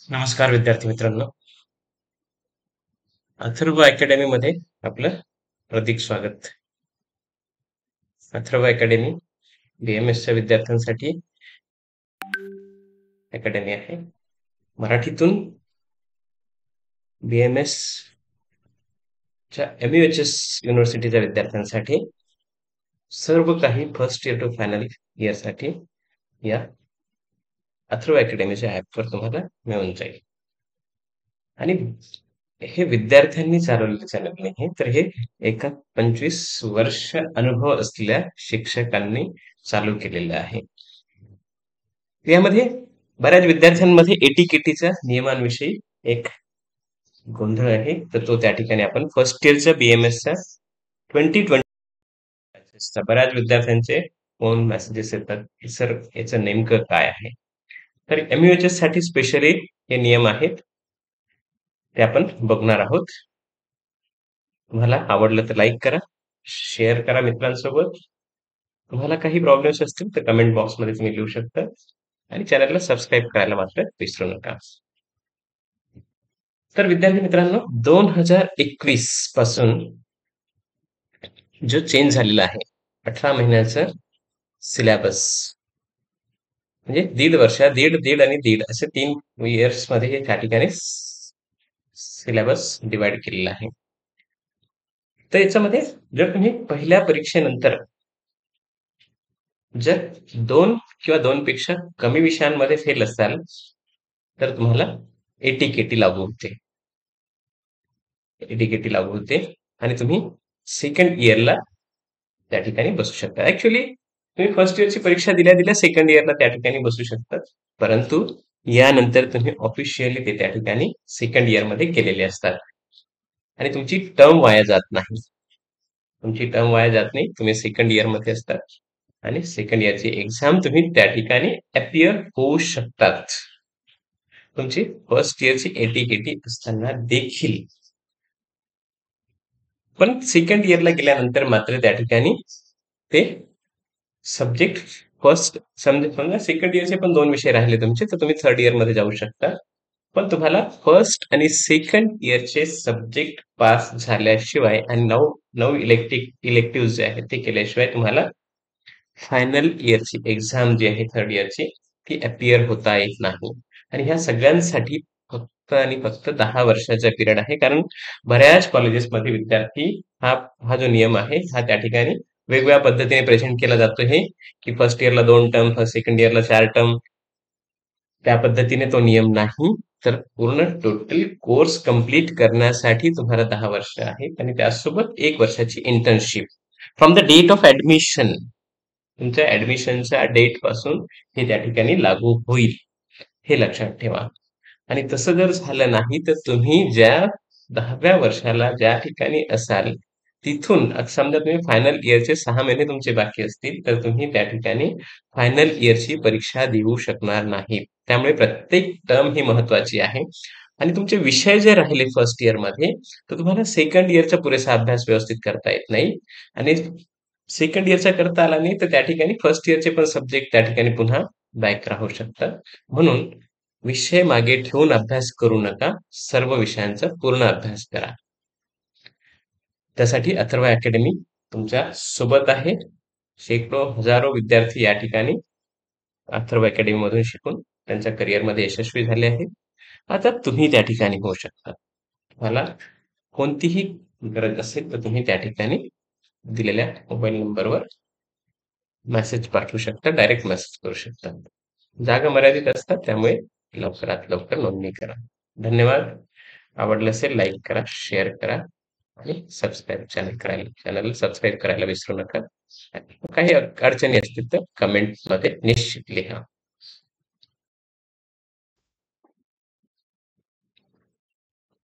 नमस्कार विद्यार्थी मित्रांनो. अथर्व अकॅडमी मध्ये आपलं हार्दिक स्वागत. अथर्व अकॅडमी BMS च्या विद्यार्थ्यांसाठी अकॅडमी आहे. मराठीतून BMS च्या MUHS युनिव्हर्सिटीच्या विद्यार्थ्यांसाठी सर्व काही first year to final year साठी या अथर्व अकॅडमीच्या ऍपवर तुम्हाला मिळून जाईल. आणि हे विद्यार्थ्यांनी चालवलेलं चॅनल नाही, तर हे एका 25 वर्ष अनुभव असलेल्या शिक्षकांनी चालू केलेलं आहे. यामध्ये बऱ्याच विद्यार्थ्यांमध्ये एटीकेटीच्या नियमांविषयी एक गोंधळ आहे, तर तो त्या ठिकाणी आपण फर्स्ट इयरच्या BMSच्या 2020 बऱ्याच विद्यार्थ्यांचे फोन मेसेजेस येतात की सर याचं नेमकं काय आहे. तर MUHS साठी स्पेशली हे नियम आहेत, ते आपण बघणार आहोत. तुम्हाला आवडलं तर लाईक करा, शेअर करा मित्रांसोबत. तुम्हाला काही प्रॉब्लेम्स असतील तर कमेंट बॉक्समध्ये तुम्ही लिहू शकता आणि चॅनलला सबस्क्राईब करायला मात्र विसरू नका. तर विद्यार्थी मित्रांनो, 2021 पासून जो चेंज झालेला आहे 18 महिन्याचं सिलेबस, म्हणजे दीड वर्ष, दीड आणि दीड असे 3 इयर्स मध्ये हे त्या ठिकाणी सिलेबस डिवाइड केलेला आहे. तर याच्यामध्ये जर तुम्ही पहिल्या परीक्षेनंतर जर 2 किंवा 2 पेक्षा कमी विषयांमध्ये फेल असाल तर तुम्हाला एटीकेटी लागू होते. एटीकेटी लागू होते आणि तुम्ही सेकंड इयरला त्या ठिकाणी बसू शकता. ऍक्च्युअली तुम्ही फर्स्ट इयरची परीक्षा दिल्या सेकंड इयरला त्या ठिकाणी बसू शकतात, परंतु यानंतर तुम्ही ऑफिशियली ते त्या ठिकाणी सेकंड इयर मध्ये गेलेले असतात आणि तुमची टर्म वाया जात नाही. तुमची टर्म वाया जात नाही, तुम्ही सेकंड इयर मध्ये असतात आणि सेकंड इयरची एक्झाम तुम्ही त्या ठिकाणी अपियर होऊ शकतात. तुमची फर्स्ट इयरची एटीकेटी असताना देखील. पण सेकंड इयरला गेल्यानंतर मात्र त्या ठिकाणी ते सब्जेक्ट फर्स्ट समजा सेकंड इयरचे पण 2 विषय राहिले तुमचे, तर तुम्ही थर्ड इयर मध्ये जाऊ शकता. पण तुम्हाला फर्स्ट आणि सेकंड इयरचे सब्जेक्ट पास झाल्याशिवाय आणि 9 इलेक्टिव्ह जे आहेत ते केल्याशिवाय तुम्हाला फायनल इयरची एक्झाम जी आहे थर्ड इयरची ती अपियर होता येत नाही. आणि ह्या सगळ्यांसाठी फक्त आणि फक्त 10 वर्षाचा पिरियड आहे. कारण बऱ्याच कॉलेजेसमध्ये विद्यार्थी हा जो नियम आहे हा त्या ठिकाणी वेगवेगळ्या पद्धतीने प्रेझेंट केला जातो. हे की फर्स्ट इयरला 2 टर्म, सेकंड इयरला 4 टर्म, त्या पद्धतीने तो नियम नाही. तर पूर्ण टोटल कोर्स कंप्लीट करण्यासाठी तुम्हाला 10 वर्ष आहेत आणि त्यासोबत 1 वर्षाची internship from the date of admission. तुमच्या ऍडमिशनच्या डेट पासून हे त्या ठिकाणी लागू होईल, हे लक्षात ठेवा. आणि तसं जर झालं नाही तर तुम्ही ज्या 10व्या वर्षाला ज्या ठिकाणी असाल तिथून समजा तुम्ही फायनल इयरचे 6 महिने तुमचे बाकी असतील तर तुम्ही त्या ठिकाणी फायनल इयरची परीक्षा देऊ शकणार नाही. त्यामुळे प्रत्येक टर्म ही महत्वाची आहे. आणि तुमचे विषय जे राहिले फर्स्ट इयर मध्ये तर तुम्हाला सेकंड इयरचा पुरेसा अभ्यास व्यवस्थित करता येत नाही. आणि सेकंड इयरचा करता आला नाही तर त्या ठिकाणी फर्स्ट इयरचे पण सब्जेक्ट त्या ठिकाणी पुन्हा बॅक राहू शकतात. म्हणून विषय मागे ठेवून अभ्यास करू नका, सर्व विषयांचा पूर्ण अभ्यास करा. त्यासाठी अथर्व अकॅडमी तुमच्या सोबत आहे. शेकडो हजारो विद्यार्थी या ठिकाणी अथर्व अकॅडमी मधून शिकून त्यांच्या करिअरमध्ये यशस्वी झाले आहेत. आता तुम्ही त्या ठिकाणी होऊ शकता. तुम्हाला कोणतीही गरज असेल तर तुम्ही त्या ठिकाणी दिलेल्या मोबाईल नंबरवर मेसेज पाठवू शकता, डायरेक्ट मेसेज करू शकता. जागा मर्यादित असतात, त्यामुळे लवकरात लवकर नोंदणी करा. धन्यवाद. आवडलं असेल लाईक करा, शेअर करा आणि चॅनलला सबस्क्राईब करायला विसरू नका. काही अडचणी असतील तर कमेंट मध्ये निश्चित लिहा.